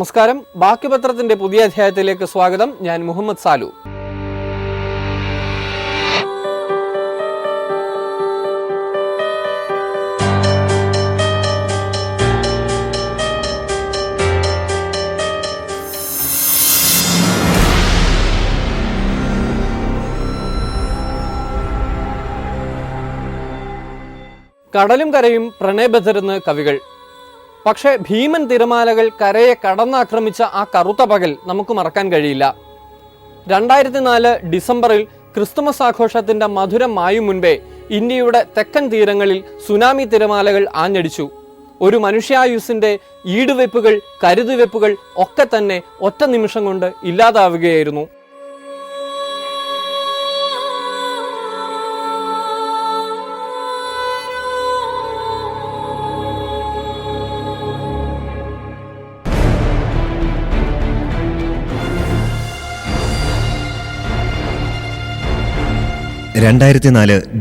നമസ്കാരം. ബാക്കി പത്രത്തിന്റെ പുതിയ അധ്യായത്തിലേക്ക് സ്വാഗതം. ഞാൻ മുഹമ്മദ് സാലു. കടലും കരയും പ്രണയബദ്ധരെന്ന് കവികൾ. പക്ഷേ ഭീമൻ തിരമാലകൾ കരയെ കടന്നാക്രമിച്ച ആ കറുത്ത പകൽ നമുക്ക് മറക്കാൻ കഴിയില്ല. 2004 ഡിസംബറിൽ ക്രിസ്തുമസ് ആഘോഷത്തിന്റെ മധുരം മായും മുൻപേ ഇന്ത്യയുടെ തെക്കൻ തീരങ്ങളിൽ സുനാമി തിരമാലകൾ ആഞ്ഞടിച്ചു. ഒരു മനുഷ്യായുസിന്റെ ഈടുവെപ്പുകൾ, കരുതുവെപ്പുകൾ ഒക്കെ തന്നെ ഒറ്റ നിമിഷം കൊണ്ട് ഇല്ലാതാവുകയായിരുന്നു.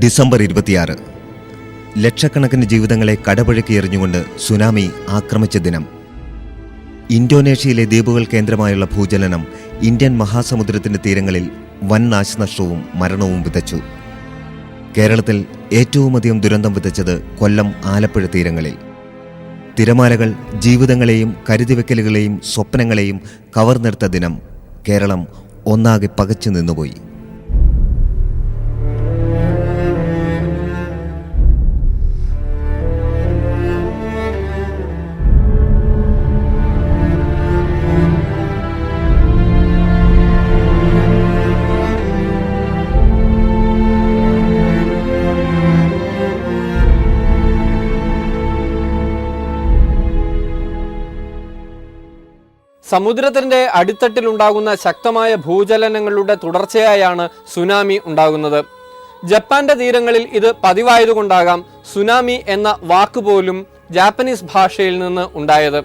ഡിസംബർ 26 ലക്ഷക്കണക്കിന് ജീവിതങ്ങളെ കടപുഴക്കി എറിഞ്ഞുകൊണ്ട് സുനാമി ആക്രമിച്ച ദിനം. ഇന്തോനേഷ്യയിലെ ദ്വീപുകൾ കേന്ദ്രമായുള്ള ഭൂചലനം ഇന്ത്യൻ മഹാസമുദ്രത്തിന്റെ തീരങ്ങളിൽ വൻ നാശനഷ്ടവും മരണവും വിതച്ചു. കേരളത്തിൽ ഏറ്റവുമധികം ദുരന്തം വിതച്ചത് കൊല്ലം, ആലപ്പുഴ തീരങ്ങളിൽ. തിരമാലകൾ ജീവിതങ്ങളെയും കരുതിവെക്കലുകളെയും സ്വപ്നങ്ങളെയും കവർന്നെടുത്ത ദിനം കേരളം ഒന്നാകെ പകച്ചു നിന്നുപോയി. സമുദ്രത്തിന്റെ അടിത്തട്ടിലുണ്ടാകുന്ന ശക്തമായ ഭൂചലനങ്ങളുടെ തുടർച്ചയായാണ് സുനാമി ഉണ്ടാകുന്നത്. ജപ്പാന്റെ തീരങ്ങളിൽ ഇത് പതിവായതുകൊണ്ടാകാം സുനാമി എന്ന വാക്കുപോലും ജാപ്പനീസ് ഭാഷയിൽ നിന്ന് ഉണ്ടായത്.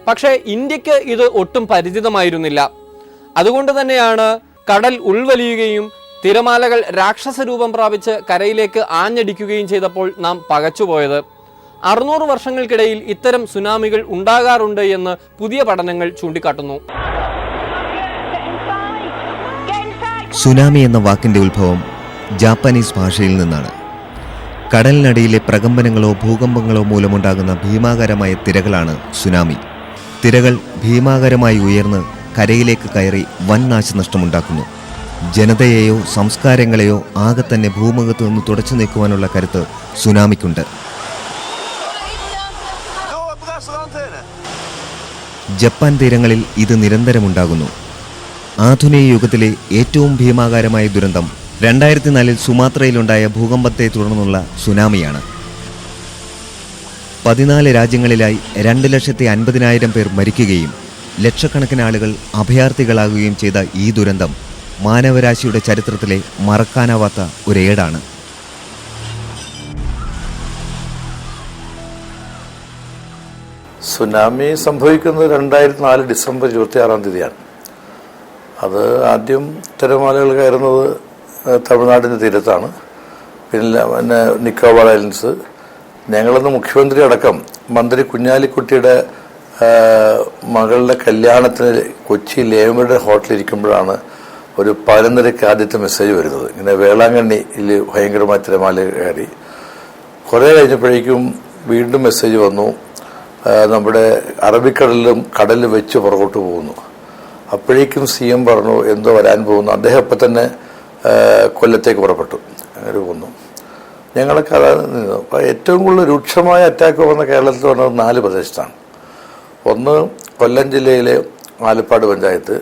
പക്ഷേ ഇന്ത്യക്ക് ഇത് ഒട്ടും പരിചിതമായിരുന്നില്ല. അതുകൊണ്ട് തന്നെയാണ് കടൽ ഉൾവലിയുകയും തിരമാലകൾ രാക്ഷസ രൂപം പ്രാപിച്ച് കരയിലേക്ക് ആഞ്ഞടിക്കുകയും ചെയ്തപ്പോൾ നാം പകച്ചുപോയത്. 600 വർഷങ്ങൾക്കിടയിൽ ഇത്തരം സുനാമികൾ ഉണ്ടാകാറുണ്ട് എന്ന് പുതിയ പഠനങ്ങൾ ചൂണ്ടിക്കാട്ടുന്നു. സുനാമി എന്ന വാക്കിന്റെ ഉത്ഭവം ജാപ്പനീസ് ഭാഷയിൽ നിന്നാണ്. കടലിനടിയിലെ പ്രകമ്പനങ്ങളോ ഭൂകമ്പങ്ങളോ മൂലമുണ്ടാകുന്ന ഭീമാകാരമായ തിരകളാണ് സുനാമി. തിരകൾ ഭീമാകാരമായി ഉയർന്ന് കരയിലേക്ക് കയറി വൻ നാശനഷ്ടമുണ്ടാക്കുന്നു. ജനതയെയോ സംസ്കാരങ്ങളെയോ ആകെ തന്നെ ഭൂമുഖത്ത് നിന്ന് തുടച്ചു നീക്കുവാനുള്ള കരുത്ത് സുനാമിക്കുണ്ട്. ജപ്പാൻ തീരങ്ങളിൽ ഇത് നിരന്തരമുണ്ടാകുന്നു. ആധുനിക യുഗത്തിലെ ഏറ്റവും ഭീമാകാരമായ ദുരന്തം 2004 സുമാത്രയിലുണ്ടായ ഭൂകമ്പത്തെ തുടർന്നുള്ള സുനാമിയാണ്. 14 രാജ്യങ്ങളിലായി 2,50,000 പേർ മരിക്കുകയും ലക്ഷക്കണക്കിന് ആളുകൾ അഭയാർത്ഥികളാകുകയും ചെയ്ത ഈ ദുരന്തം മാനവരാശിയുടെ ചരിത്രത്തിലെ മറക്കാനാവാത്ത ഒരേടാണ്. സുനാമി സംഭവിക്കുന്നത് 2004 ഡിസംബർ 26 അത് ആദ്യം തിരമാലകൾ കയറുന്നത് തമിഴ്നാടിൻ്റെ തീരത്താണ്. പിന്നെ നിക്കോബാർ ഐലൻഡ്സ്. ഞങ്ങളന്ന് മുഖ്യമന്ത്രി അടക്കം മന്ത്രി കുഞ്ഞാലിക്കുട്ടിയുടെ മകളുടെ കല്യാണത്തിന് കൊച്ചി ലേമയുടെ ഹോട്ടലിരിക്കുമ്പോഴാണ് ഒരു 11:30 ആദ്യത്തെ മെസ്സേജ് വരുന്നത്. ഇങ്ങനെ വേളാങ്കണ്ണിയിൽ ഭയങ്കരമായ തിരമാല കയറി. കുറേ കഴിഞ്ഞപ്പോഴേക്കും വീണ്ടും മെസ്സേജ് വന്നു, നമ്മുടെ അറബിക്കടലിലും കടലിൽ വെച്ച് പുറകോട്ട് പോകുന്നു. അപ്പോഴേക്കും CM പറഞ്ഞു എന്തോ വരാൻ പോകുന്നു. അദ്ദേഹം ഇപ്പം തന്നെ കൊല്ലത്തേക്ക് പുറപ്പെട്ടു. അങ്ങനെ പോന്നു. ഞങ്ങളൊക്കെ അതാണ് നിന്നു. അപ്പോൾ ഏറ്റവും കൂടുതൽ രൂക്ഷമായ അറ്റാക്ക് വന്ന കേരളത്തിൽ വന്നത് 4 പ്രദേശത്താണ്. ഒന്ന് കൊല്ലം ജില്ലയിലെ ആലപ്പാട് പഞ്ചായത്ത്,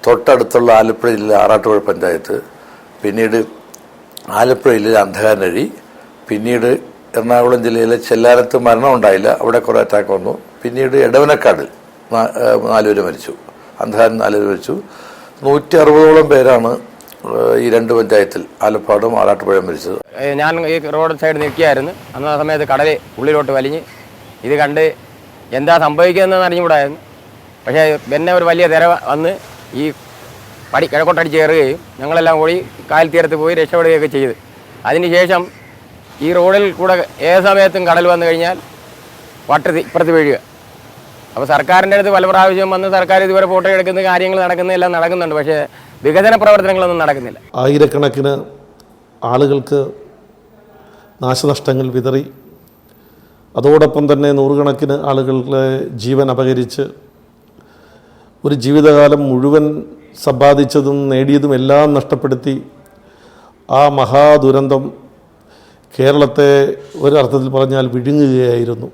തൊട്ടടുത്തുള്ള ആലപ്പുഴ ജില്ലയിലെ ആറാട്ടുപുഴ പഞ്ചായത്ത്, പിന്നീട് ആലപ്പുഴ ജില്ലയിലെ അന്ധകാരനഴി, പിന്നീട് എറണാകുളം ജില്ലയിലെ ചെല്ലാനത്ത് മരണം ഉണ്ടായില്ല, അവിടെ കുറേ അറ്റാക്ക് വന്നു. പിന്നീട് എടവനക്കാടിൽ 4 പേര് മരിച്ചു, അന്ധകാരൻ 4 പേര് മരിച്ചു. 160ഓളം പേരാണ് ഈ 2 പഞ്ചായത്തിൽ ആലപ്പാടും ആറാട്ടുപുഴയും മരിച്ചത്. ഞാൻ ഈ റോഡ് സൈഡ് നിൽക്കുകയായിരുന്നു. അന്ന സമയത്ത് കടൽ ഉള്ളിലോട്ട് വലിഞ്ഞ് ഇത് കണ്ട് എന്താ സംഭവിക്കുന്നതെന്ന് അറിഞ്ഞുകൂടായിരുന്നു. പക്ഷേ പിന്നെ ഒരു വലിയ തിര വന്ന് ഈ കിഴക്കോട്ടടിച്ച് കയറുകയും ഞങ്ങളെല്ലാം കൂടി കായൽ തീരത്ത് പോയി രക്ഷപ്പെടുകയൊക്കെ ചെയ്ത് അതിനുശേഷം ഈ റോഡിൽ കൂടെ ഏത് സമയത്തും കടൽ വന്നു കഴിഞ്ഞാൽ ഇപ്പുറത്ത് വീഴുക. അപ്പോൾ സർക്കാരിൻ്റെ അടുത്ത് പല പ്രാവശ്യം വന്ന് സർക്കാർ ഇതുവരെ ഫോട്ടോ എടുക്കുന്ന കാര്യങ്ങൾ എല്ലാം നടക്കുന്നുണ്ട്. പക്ഷേ വികസന പ്രവർത്തനങ്ങളൊന്നും നടക്കുന്നില്ല. ആയിരക്കണക്കിന് ആളുകൾക്ക് നാശനഷ്ടങ്ങൾ വിതറി, അതോടൊപ്പം തന്നെ നൂറുകണക്കിന് ആളുകളുടെ ജീവൻ അപഹരിച്ച് ഒരു ജീവിതകാലം മുഴുവൻ സമ്പാദിച്ചതും നേടിയതും എല്ലാം നഷ്ടപ്പെടുത്തി ആ മഹാദുരന്തം കേരളത്തെ ഒരർത്ഥത്തിൽ പറഞ്ഞാൽ വിഴുങ്ങുകയായിരുന്നു.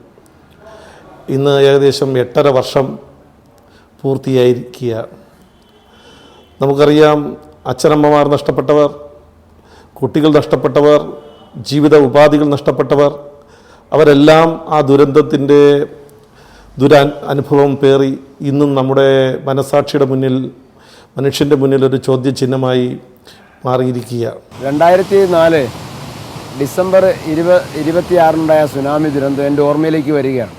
ഇന്ന് ഏകദേശം 8.5 വർഷം പൂർത്തിയായിരിക്കുകയാണ്. നമുക്കറിയാം, അച്ഛനമ്മമാർ നഷ്ടപ്പെട്ടവർ, കുട്ടികൾ നഷ്ടപ്പെട്ടവർ, ജീവിത ഉപാധികൾ നഷ്ടപ്പെട്ടവർ, അവരെല്ലാം ആ ദുരന്തത്തിൻ്റെ അനുഭവം പേറി ഇന്നും നമ്മുടെ മനസാക്ഷിയുടെ മുന്നിൽ, മനുഷ്യൻ്റെ മുന്നിൽ ഒരു ചോദ്യചിഹ്നമായി മാറിയിരിക്കുകയാണ്. 2004 ഡിസംബർ 26 സുനാമി ദുരന്തം എൻ്റെ ഓർമ്മയിലേക്ക് വരികയാണ്.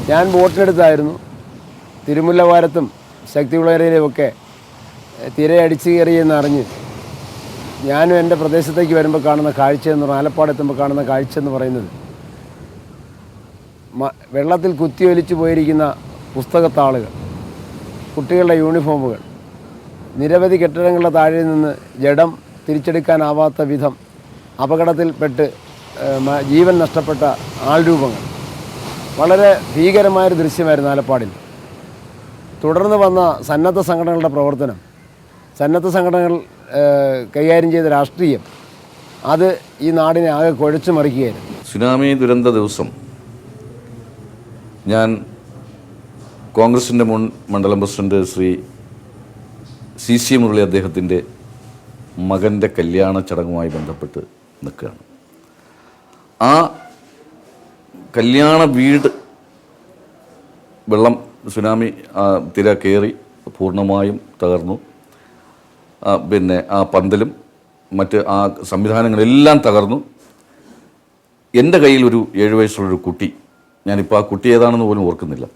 ഞാൻ ബോട്ടിനടുത്തായിരുന്നു. തിരുമുല്ലവാരത്തും ശക്തികുളങ്ങരയിലുമൊക്കെ തിരയടിച്ചു കയറിയെന്നറിഞ്ഞ് ഞാനും എൻ്റെ പ്രദേശത്തേക്ക് വരുമ്പോൾ കാണുന്ന കാഴ്ചയെന്ന്, ആലപ്പാടെത്തുമ്പോൾ കാണുന്ന കാഴ്ച എന്ന് പറയുന്നത് വെള്ളത്തിൽ കുത്തിയൊലിച്ചു പോയിരിക്കുന്ന പുസ്തകത്താളുകൾ, കുട്ടികളുടെ യൂണിഫോമുകൾ, നിരവധി കെട്ടിടങ്ങളുടെ താഴെ നിന്ന് ജഡം തിരിച്ചെടുക്കാനാവാത്ത വിധം അപകടത്തിൽപ്പെട്ട് ജീവൻ നഷ്ടപ്പെട്ട ആൾരൂപങ്ങൾ. വളരെ ഭീകരമായൊരു ദൃശ്യമായിരുന്നു ആലപ്പാടിൽ. തുടർന്ന് വന്ന സന്നദ്ധ സംഘടനകളുടെ പ്രവർത്തനം, സന്നദ്ധ സംഘടനകൾ കൈകാര്യം ചെയ്ത രാഷ്ട്രീയം, അത് ഈ നാടിനെ ആകെ കുഴച്ചു മറിക്കുകയായിരുന്നു. സുനാമി ദുരന്ത ദിവസം ഞാൻ കോൺഗ്രസിൻ്റെ മുൻ മണ്ഡലം പ്രസിഡന്റ് ശ്രീ CC മുരളി അദ്ദേഹത്തിൻ്റെ മകൻ്റെ കല്യാണ ചടങ്ങുമായി ബന്ധപ്പെട്ട് നിൽക്കുകയാണ്. ആ കല്യാണ വീട് വെള്ളം സുനാമി തിര കയറി പൂർണ്ണമായും തകർന്നു. പിന്നെ ആ പന്തലും മറ്റ് ആ സംവിധാനങ്ങളെല്ലാം തകർന്നു. എൻ്റെ കയ്യിൽ ഒരു 7 വയസ്സുള്ളൊരു കുട്ടി, ഞാനിപ്പോൾ ആ കുട്ടി ഏതാണെന്ന് പോലും ഓർക്കുന്നില്ല.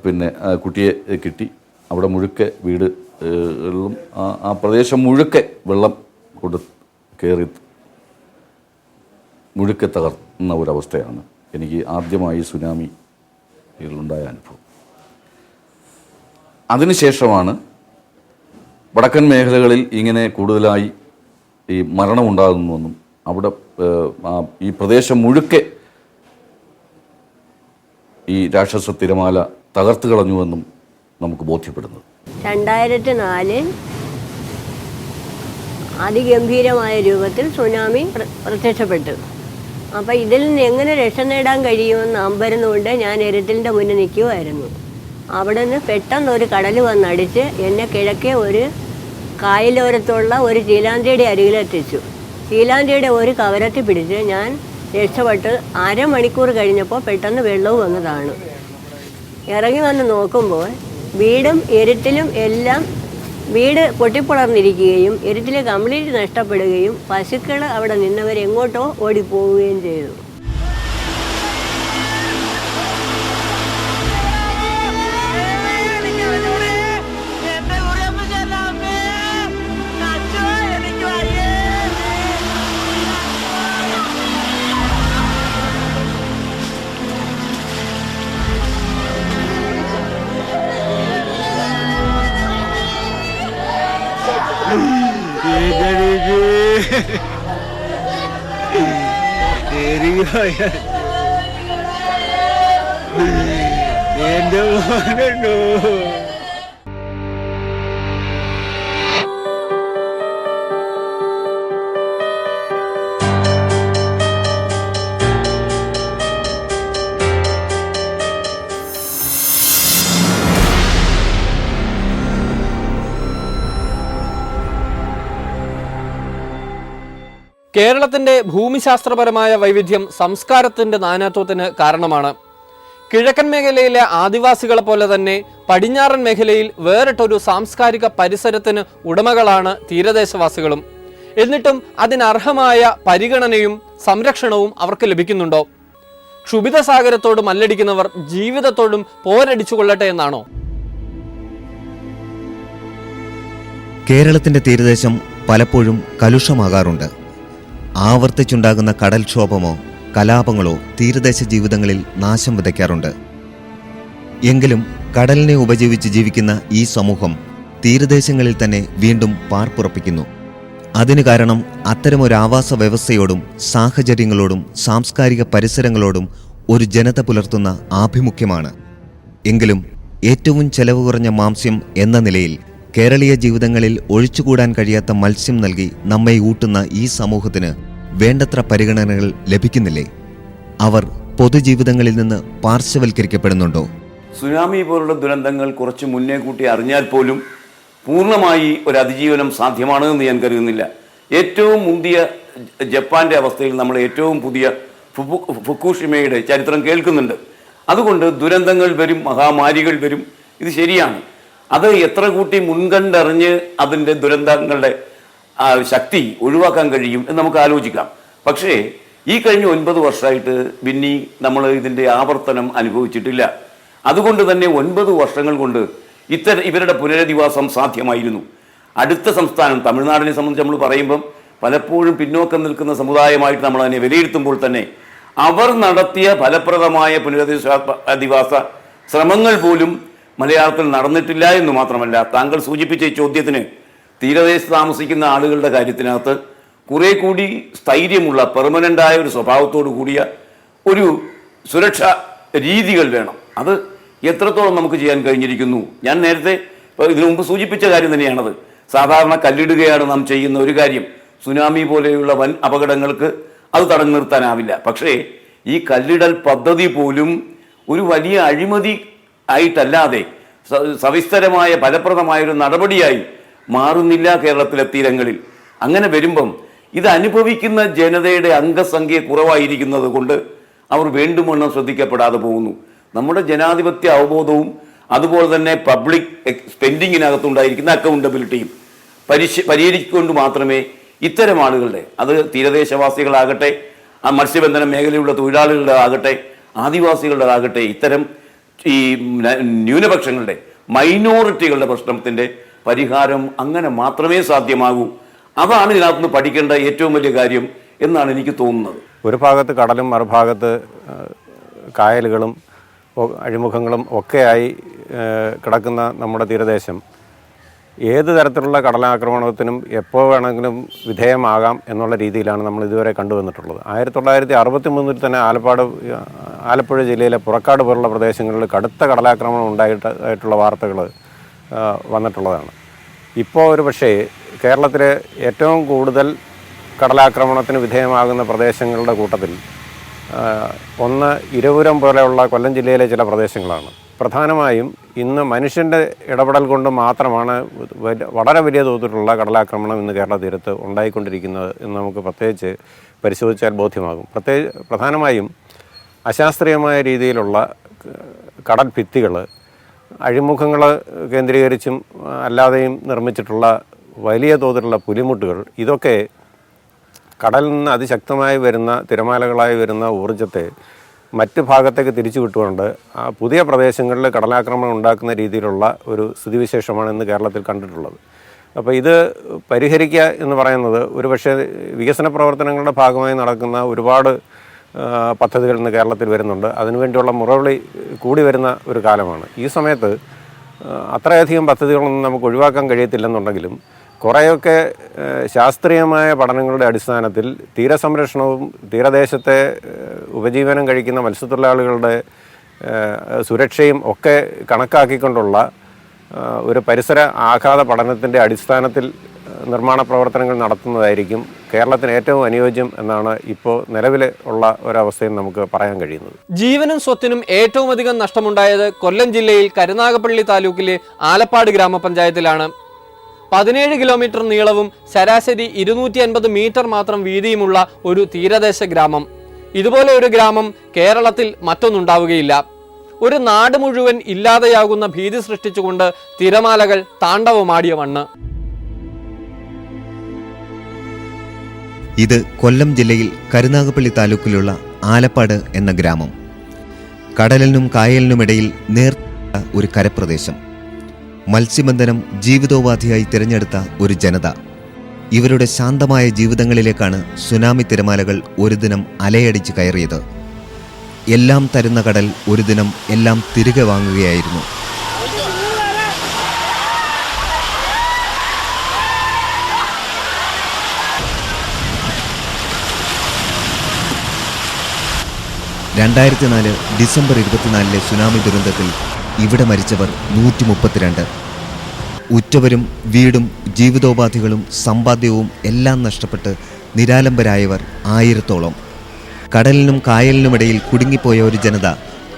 പിന്നെ കുട്ടിയെ കിട്ടി. അവിടെ മുഴുക്കെ വീട് ആ പ്രദേശം മുഴുക്കെ വെള്ളം കൊണ്ട് കയറി മുഴുക്കെ തകർന്ന ഒരവസ്ഥയാണ് എനിക്ക് ആദ്യമായി സുനാമിയിലുണ്ടായ അനുഭവം. അതിനുശേഷമാണ് വടക്കൻ മേഖലകളിൽ ഇങ്ങനെ കൂടുതലായി ഈ മരണമുണ്ടാകുന്നുവെന്നും അവിടെ ഈ പ്രദേശം മുഴുക്കെ ഈ രാക്ഷസ തിരമാല തകർത്ത് കളഞ്ഞുവെന്നും നമുക്ക് ബോധ്യപ്പെടുന്നത്. 2004 അതിഗംഭീരമായ രൂപത്തിൽ സുനാമി പ്രത്യക്ഷപ്പെട്ടു. അപ്പോൾ ഇതിൽ നിന്ന് എങ്ങനെ രക്ഷ നേടാൻ കഴിയുമെന്ന് അമ്പരന്നുകൊണ്ട് ഞാൻ എരുത്തിലിൻ്റെ മുന്നിൽ നിൽക്കുമായിരുന്നു. അവിടെ നിന്ന് പെട്ടെന്ന് ഒരു കടൽ വന്നടിച്ച് എന്നെ കിഴക്കേ ഒരു കായലോരത്തുള്ള ഒരു ചീലാന്തിയുടെ അരികിലെത്തിച്ചു. ചീലാന്തിയുടെ ഒരു കവരത്തിൽ പിടിച്ച് ഞാൻ രക്ഷപ്പെട്ട് അരമണിക്കൂർ കഴിഞ്ഞപ്പോൾ പെട്ടെന്ന് വെള്ളവും വന്നതാണ്. ഇറങ്ങി വന്ന് നോക്കുമ്പോൾ വീടും എരുത്തിലും എല്ലാം വീട് പൊട്ടിപ്പുളർന്നിരിക്കുകയും എരുത്തിൽ കംപ്ലീറ്റ് നഷ്ടപ്പെടുകയും പശുക്കൾ അവിടെ നിന്നവരെങ്ങോട്ടോ ഓടിപ്പോവുകയും ചെയ്തു. എന്റെ മോനുണ്ടോ? കേരളത്തിന്റെ ഭൂമിശാസ്ത്രപരമായ വൈവിധ്യം സംസ്കാരത്തിന്റെ നാനാത്വത്തിന് കാരണമാണ്. കിഴക്കൻ മേഖലയിലെ ആദിവാസികളെ പോലെ തന്നെ പടിഞ്ഞാറൻ മേഖലയിൽ വേറിട്ടൊരു സാംസ്കാരിക പരിസരത്തിന് ഉടമകളാണ് തീരദേശവാസികളും. എന്നിട്ടും അതിനർഹമായ പരിഗണനയും സംരക്ഷണവും അവർക്ക് ലഭിക്കുന്നുണ്ടോ? ക്ഷുഭിത സാഗരത്തോട് മല്ലടിക്കുന്നവർ ജീവിതത്തോടും പോരടിച്ചു കൊള്ളട്ടെ എന്നാണോ? കേരളത്തിന്റെ തീരദേശം പലപ്പോഴും കലുഷമാകാറുണ്ട്. ആവർത്തിച്ചുണ്ടാകുന്ന കടൽക്ഷോഭമോ കലാപങ്ങളോ തീരദേശ ജീവിതങ്ങളിൽ നാശം വിതയ്ക്കാറുണ്ട്. എങ്കിലും കടലിനെ ഉപജീവിച്ച് ജീവിക്കുന്ന ഈ സമൂഹം തീരദേശങ്ങളിൽ തന്നെ വീണ്ടും പാർപ്പുറപ്പിക്കുന്നു. അതിനു കാരണം അത്തരമൊരു ആവാസ വ്യവസ്ഥയോടും സാഹചര്യങ്ങളോടും സാംസ്കാരിക പരിസരങ്ങളോടും ഒരു ജനത പുലർത്തുന്ന ആഭിമുഖ്യമാണ്. എങ്കിലും ഏറ്റവും ചെലവ് കുറഞ്ഞ മാംസ്യം എന്ന നിലയിൽ കേരളീയ ജീവിതങ്ങളിൽ ഒഴിച്ചുകൂടാൻ കഴിയാത്ത മത്സ്യം നൽകി നമ്മെ ഊട്ടുന്ന ഈ സമൂഹത്തിന് വേണ്ടത്ര പരിഗണനകൾ ലഭിക്കുന്നില്ലേ? അവർ പൊതുജീവിതങ്ങളിൽ നിന്ന് പാർശ്വവൽക്കരിക്കപ്പെടുന്നുണ്ടോ? സുനാമി പോലുള്ള ദുരന്തങ്ങൾ കുറച്ച് മുന്നേ കൂട്ടി അറിഞ്ഞാൽ പോലും പൂർണ്ണമായി ഒരു അതിജീവനം സാധ്യമാണ് എന്ന് ഞാൻ കരുതുന്നില്ല. ഏറ്റവും മുന്തിയ ജപ്പാന്റെ അവസ്ഥയിൽ നമ്മൾ ഏറ്റവും പുതിയ ഫുക്കുഷിമയുടെ ചരിത്രം കേൾക്കുന്നുണ്ട്. അതുകൊണ്ട് ദുരന്തങ്ങൾ വരും, മഹാമാരികൾ വരും, ഇത് ശരിയാണ്. അത് എത്ര കൂട്ടി മുൻകണ്ടറിഞ്ഞ് അതിൻ്റെ ദുരന്തങ്ങളുടെ ശക്തി ഒഴിവാക്കാൻ കഴിയും എന്ന് നമുക്ക് ആലോചിക്കാം. പക്ഷേ ഈ കഴിഞ്ഞ 9 വർഷമായിട്ട് പിന്നെ നമ്മൾ ഇതിൻ്റെ ആവർത്തനം അനുഭവിച്ചിട്ടില്ല. അതുകൊണ്ട് തന്നെ 9 വർഷങ്ങൾ കൊണ്ട് ഇവരുടെ പുനരധിവാസം സാധ്യമായിരുന്നു. അടുത്ത സംസ്ഥാനം തമിഴ്നാടിനെ സംബന്ധിച്ച് നമ്മൾ പറയുമ്പം പലപ്പോഴും പിന്നോക്കം നിൽക്കുന്ന സമുദായമായിട്ട് നമ്മൾ അതിനെ വിലയിരുത്തുമ്പോൾ തന്നെ അവർ നടത്തിയ ഫലപ്രദമായ പുനരധിവാസ ശ്രമങ്ങൾ പോലും മലയാളത്തിൽ നടന്നിട്ടില്ല എന്ന് മാത്രമല്ല, താങ്കൾ സൂചിപ്പിച്ച ഈ ചോദ്യത്തിന് തീരദേശത്ത് താമസിക്കുന്ന ആളുകളുടെ കാര്യത്തിനകത്ത് കുറെ കൂടി സ്ഥൈര്യമുള്ള പെർമനൻ്റായ ഒരു സ്വഭാവത്തോടു കൂടിയ ഒരു സുരക്ഷാ രീതികൾ വേണം. അത് എത്രത്തോളം നമുക്ക് ചെയ്യാൻ കഴിഞ്ഞിരിക്കുന്നു? ഞാൻ നേരത്തെ ഇതിനു മുമ്പ് സൂചിപ്പിച്ച കാര്യം തന്നെയാണത്. സാധാരണ കല്ലിടുകയാണ് നാം ചെയ്യുന്ന ഒരു കാര്യം. സുനാമി പോലെയുള്ള വൻ അപകടങ്ങൾക്ക് അത് തടഞ്ഞു നിർത്താനാവില്ല. പക്ഷേ ഈ കല്ലിടൽ പദ്ധതി പോലും ഒരു വലിയ അഴിമതി ആയിട്ടല്ലാതെ സവിസ്തരമായ ഫലപ്രദമായൊരു നടപടിയായി മാറുന്നില്ല കേരളത്തിലെ തീരങ്ങളിൽ. അങ്ങനെ വരുമ്പം ഇത് അനുഭവിക്കുന്ന ജനതയുടെ അംഗസംഖ്യ കുറവായിരിക്കുന്നത് കൊണ്ട് അവർ വേണ്ടുമെണ്ണം ശ്രദ്ധിക്കപ്പെടാതെ പോകുന്നു. നമ്മുടെ ജനാധിപത്യ അവബോധവും അതുപോലെ തന്നെ പബ്ലിക് സ്പെൻഡിങ്ങിനകത്തുണ്ടായിരിക്കുന്ന അക്കൗണ്ടബിലിറ്റിയും പരിഹരിക്കൊണ്ട് മാത്രമേ ഇത്തരം ആളുകളുടെ, അത് തീരദേശവാസികളാകട്ടെ, ആ മത്സ്യബന്ധന മേഖലയിലുള്ള തൊഴിലാളികളുടെ ആകട്ടെ, ആദിവാസികളുടേതാകട്ടെ, ഇത്തരം ഈ ന്യൂനപക്ഷങ്ങളുടെ, മൈനോറിറ്റികളുടെ പ്രശ്നത്തിൻ്റെ പരിഹാരം അങ്ങനെ മാത്രമേ സാധ്യമാകൂ. അതാണ് ഇതിനകത്തുനിന്ന് പഠിക്കേണ്ട ഏറ്റവും വലിയ കാര്യം എന്നാണ് എനിക്ക് തോന്നുന്നത്. ഒരു ഭാഗത്ത് കടലും മറുഭാഗത്ത് കായലുകളും അഴിമുഖങ്ങളും ഒക്കെയായി കിടക്കുന്ന നമ്മുടെ തീരദേശം ഏത് തരത്തിലുള്ള കടലാക്രമണത്തിനും എപ്പോൾ വേണമെങ്കിലും വിധേയമാകാം എന്നുള്ള രീതിയിലാണ് നമ്മൾ ഇതുവരെ കണ്ടുവന്നിട്ടുള്ളത്. 1963 തന്നെ ആലപ്പുഴ ജില്ലയിലെ പുറക്കാട് പോലുള്ള പ്രദേശങ്ങളിൽ കടുത്ത കടലാക്രമണം ഉണ്ടായിട്ടുള്ള വാർത്തകൾ വന്നിട്ടുള്ളതാണ്. ഇപ്പോൾ ഒരു പക്ഷേ കേരളത്തിലെ ഏറ്റവും കൂടുതൽ കടലാക്രമണത്തിന് വിധേയമാകുന്ന പ്രദേശങ്ങളുടെ കൂട്ടത്തിൽ ഒന്ന് ഇരവുരം പോലെയുള്ള കൊല്ലം ജില്ലയിലെ ചില പ്രദേശങ്ങളാണ്. പ്രധാനമായും ഇന്ന് മനുഷ്യൻ്റെ ഇടപെടൽ കൊണ്ട് മാത്രമാണ് വളരെ വലിയ തോതിലുള്ള കടലാക്രമണം ഇന്ന് കേരള തീരത്ത് ഉണ്ടായിക്കൊണ്ടിരിക്കുന്നത് എന്ന് നമുക്ക് പ്രത്യേകിച്ച് പരിശോധിച്ചാൽ ബോധ്യമാകും. പ്രധാനമായും അശാസ്ത്രീയമായ രീതിയിലുള്ള കടൽ ഭിത്തികൾ, അഴിമുഖങ്ങൾ കേന്ദ്രീകരിച്ചും അല്ലാതെയും നിർമ്മിച്ചിട്ടുള്ള വലിയ തോതിലുള്ള പുലിമുട്ടുകൾ, ഇതൊക്കെ കടലിൽ നിന്ന് അതിശക്തമായി വരുന്ന തിരമാലകളായി വരുന്ന ഊർജ്ജത്തെ മറ്റ് ഭാഗത്തേക്ക് തിരിച്ചു വിട്ടുകൊണ്ട് ആ പുതിയ പ്രദേശങ്ങളിൽ കടലാക്രമണം ഉണ്ടാക്കുന്ന രീതിയിലുള്ള ഒരു സ്ഥിതിവിശേഷമാണ് ഇന്ന് കേരളത്തിൽ കണ്ടിട്ടുള്ളത്. അപ്പോൾ ഇത് പരിഹരിക്കുക എന്ന് പറയുന്നത് ഒരുപക്ഷെ വികസന പ്രവർത്തനങ്ങളുടെ ഭാഗമായി നടക്കുന്ന ഒരുപാട് പദ്ധതികൾ ഇന്ന് കേരളത്തിൽ വരുന്നുണ്ട്. അതിനുവേണ്ടിയുള്ള മുറവിളി കൂടി വരുന്ന ഒരു കാലമാണ്. ഈ സമയത്ത് അത്രയധികം പദ്ധതികളൊന്നും നമുക്ക് ഒഴിവാക്കാൻ കഴിയത്തില്ലെന്നുണ്ടെങ്കിലും കുറേയൊക്കെ ശാസ്ത്രീയമായ പഠനങ്ങളുടെ അടിസ്ഥാനത്തിൽ തീരസംരക്ഷണവും തീരദേശത്തെ ഉപജീവനം കഴിക്കുന്ന മത്സ്യത്തൊഴിലാളികളുടെ സുരക്ഷയും ഒക്കെ കണക്കാക്കിക്കൊണ്ടുള്ള ഒരു പരിസര ആഘാത പഠനത്തിൻ്റെ അടിസ്ഥാനത്തിൽ നിർമ്മാണ പ്രവർത്തനങ്ങൾ നടത്തുന്നതായിരിക്കും കേരളത്തിന് ഏറ്റവും അനുയോജ്യം എന്നാണ് ഇപ്പോൾ നിലവിൽ ഉള്ള ഒരവസ്ഥയിൽ നമുക്ക് പറയാൻ കഴിയുന്നത്. ജീവനും സ്വത്തിനും ഏറ്റവും അധികം നഷ്ടമുണ്ടായത് കൊല്ലം ജില്ലയിൽ കരുനാഗപ്പള്ളി താലൂക്കിലെ ആലപ്പാട് ഗ്രാമപഞ്ചായത്തിലാണ്. 17 കിലോമീറ്റർ നീളവും ശരാശരി 250 മീറ്റർ മാത്രം വീതിയുമുള്ള ഒരു തീരദേശ ഗ്രാമം. ഇതുപോലെ ഒരു ഗ്രാമം കേരളത്തിൽ മറ്റൊന്നുണ്ടാവുകയില്ല. ഒരു നാട് മുഴുവൻ ഇല്ലാതെയാകുന്ന ഭീതി സൃഷ്ടിച്ചുകൊണ്ട് തിരമാലകൾ താണ്ഡവമാടിയ മണ്ണ്. ഇത് കൊല്ലം ജില്ലയിൽ കരുനാഗപ്പള്ളി താലൂക്കിലുള്ള ആലപ്പാട് എന്ന ഗ്രാമം. കടലിനും കായലിനുമിടയിൽ നേർത്ത ഒരു കരപ്രദേശം. മത്സ്യബന്ധനം ജീവിതോപാധിയായി തിരഞ്ഞെടുത്ത ഒരു ജനത. ഇവരുടെ ശാന്തമായ ജീവിതങ്ങളിലേക്കാണ് സുനാമി തിരമാലകൾ ഒരു ദിനം അലയടിച്ച് കയറിയത്. എല്ലാം തരുന്ന കടൽ ഒരു ദിനം എല്ലാം തിരികെ വാങ്ങുകയായിരുന്നു. ഡിസംബർ 24 സുനാമി ദുരന്തത്തിൽ ഇവിടെ മരിച്ചവർ 132. ഉറ്റവരും വീടും ജീവിതോപാധികളും സമ്പാദ്യവും എല്ലാം നഷ്ടപ്പെട്ട് നിരാലംബരായവർ 1000-ഓളം. കടലിനും കായലിനുമിടയിൽ കുടുങ്ങിപ്പോയ ഒരു ജനത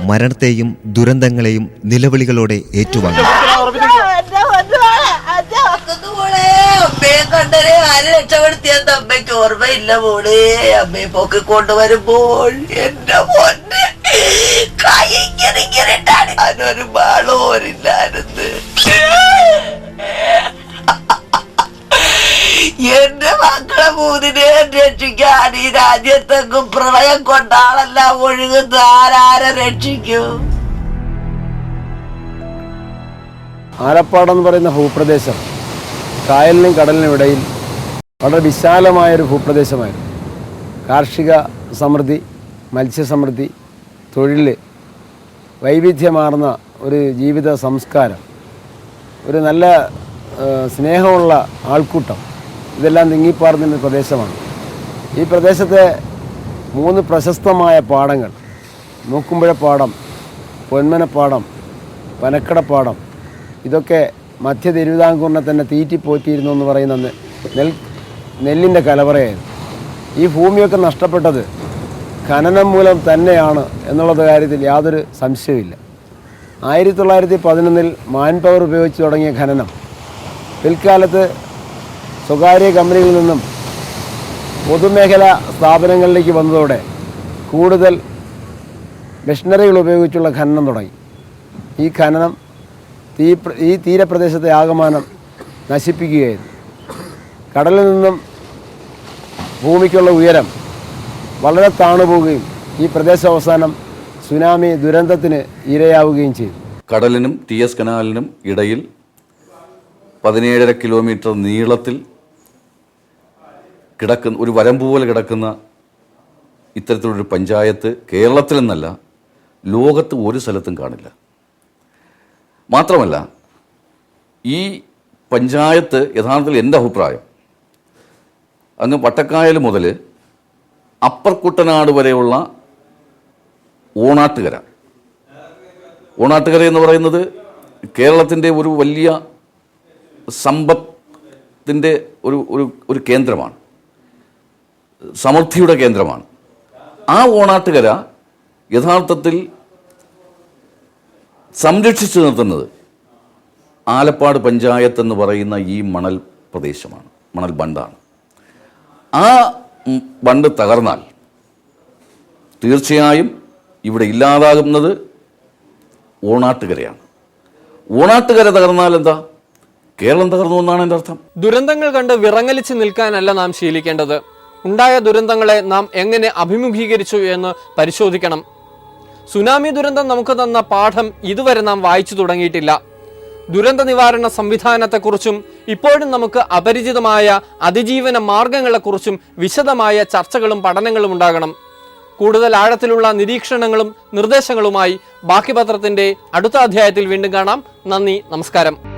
മരണത്തെയും ദുരന്തങ്ങളെയും നിലവിളികളോടെ ഏറ്റുവാങ്ങി. അമ്മയെ കണ്ടരെ ആര് രക്ഷപ്പെടുത്തിയെന്ന് അമ്മയ്ക്ക് ഓർമ്മയില്ല മോളെ. അമ്മയെ പൊക്കിക്കൊണ്ടുവരുമ്പോൾ എന്റെ മോനെ കൈ ഇങ്ങനെ ഞാനൊരു ബാളോരില്ലായിരുന്നു. എന്റെ മക്കളെ മൂന്നിനെ രക്ഷിക്കാൻ ഈ രാജ്യത്തെങ്ങും പ്രളയം കൊണ്ടാളെല്ലാം ഒഴുകുന്ന ആരാരെ രക്ഷിക്കും? ആലപ്പാട് എന്ന് പറയുന്ന ഭൂപ്രദേശം കായലിനും കടലിനും ഇടയിൽ വളരെ വിശാലമായൊരു ഭൂപ്രദേശമായിരുന്നു. കാർഷിക സമൃദ്ധി, മത്സ്യസമൃദ്ധി, തൊഴിൽ, വൈവിധ്യമാർന്ന ഒരു ജീവിത സംസ്കാരം, ഒരു നല്ല സ്നേഹമുള്ള ആൾക്കൂട്ടം, ഇതെല്ലാം തിങ്ങിപ്പാർന്ന പ്രദേശമാണ്. ഈ പ്രദേശത്തെ 3 പ്രശസ്തമായ പാടങ്ങൾ, മൂക്കുമ്പുഴപ്പാടം, പൊന്മനപ്പാടം, പനക്കടപ്പാടം, ഇതൊക്കെ മധ്യ തിരുവിതാംകൂറിനെ തന്നെ തീറ്റിപ്പോറ്റിയിരുന്നു എന്ന് പറയുന്ന നെല്ലിൻ്റെ കലവറയായിരുന്നു. ഈ ഭൂമിയൊക്കെ നഷ്ടപ്പെട്ടത് ഖനനം മൂലം തന്നെയാണ് എന്നുള്ളത് കാര്യത്തിൽ യാതൊരു സംശയവുമില്ല. 1911 മാൻ പവർ ഉപയോഗിച്ച് തുടങ്ങിയ ഖനനം പിൽക്കാലത്ത് സ്വകാര്യ കമ്പനികളിൽ നിന്നും പൊതുമേഖലാ സ്ഥാപനങ്ങളിലേക്ക് വന്നതോടെ കൂടുതൽ മെഷീനറികൾ ഉപയോഗിച്ചുള്ള ഖനനം തുടങ്ങി. ഈ ഖനനം ഈ തീരപ്രദേശത്തെ ആകമാനം നശിപ്പിക്കുകയായിരുന്നു. കടലിൽ നിന്നും ഭൂമിക്കുള്ള ഉയരം വളരെ താണുപോവുകയും ഈ പ്രദേശം അവസാനം സുനാമി ദുരന്തത്തിന് ഇരയാവുകയും ചെയ്തു. കടലിനും TS കനാലിനും ഇടയിൽ 17.5 കിലോമീറ്റർ നീളത്തിൽ കിടക്കുന്ന ഒരു വരമ്പ് പോലെ കിടക്കുന്ന ഇത്തരത്തിലൊരു പഞ്ചായത്ത് കേരളത്തിൽ നിന്നല്ല ലോകത്ത് ഒരു സ്ഥലത്തും കാണില്ല. മാത്രമല്ല, ഈ പഞ്ചായത്ത് യഥാർത്ഥത്തിൽ എൻ്റെ അഭിപ്രായം അങ്ങ് വട്ടക്കായൽ മുതൽ അപ്പർ കുട്ടനാട് വരെയുള്ള ഓണാട്ടുകര എന്ന് പറയുന്നത് കേരളത്തിൻ്റെ ഒരു വലിയ സമ്പത്തിൻ്റെ ഒരു കേന്ദ്രമാണ്, സമൃദ്ധിയുടെ കേന്ദ്രമാണ്. ആ ഓണാട്ടുകര യഥാർത്ഥത്തിൽ സംരക്ഷിച്ചു നിർത്തുന്നത് ആലപ്പാട് പഞ്ചായത്ത് എന്ന് പറയുന്ന ഈ മണൽ പ്രദേശമാണ്, മണൽ ബണ്ടാണ്. ആ ബണ്ട് തകർന്നാൽ തീർച്ചയായും ഇവിടെ ഇല്ലാതാകുന്നത് ഓണാട്ടുകരയാണ്. ഓണാട്ടുകര തകർന്നാൽ എന്താ, കേരളം തകർന്നു എന്നാണ് എൻ്റെ അർത്ഥം. ദുരന്തങ്ങൾ കണ്ട് വിറങ്ങലിച്ച് നിൽക്കാനല്ല നാം ശീലിക്കേണ്ടത്. ഉണ്ടായ ദുരന്തങ്ങളെ നാം എങ്ങനെ അഭിമുഖീകരിച്ചു എന്ന് പരിശോധിക്കണം. സുനാമി ദുരന്തം നമുക്ക് തന്ന പാഠം ഇതുവരെ നാം വായിച്ചു തുടങ്ങിയിട്ടില്ല. ദുരന്ത നിവാരണ സംവിധാനത്തെക്കുറിച്ചും ഇപ്പോഴും നമുക്ക് അപരിചിതമായ അതിജീവന മാർഗങ്ങളെക്കുറിച്ചും വിശദമായ ചർച്ചകളും പഠനങ്ങളും ഉണ്ടാകണം. കൂടുതൽ ആഴത്തിലുള്ള നിരീക്ഷണങ്ങളും നിർദ്ദേശങ്ങളുമായി ബാക്കി പത്രത്തിന്റെ അടുത്ത അധ്യായത്തിൽ വീണ്ടും കാണാം. നന്ദി, നമസ്കാരം.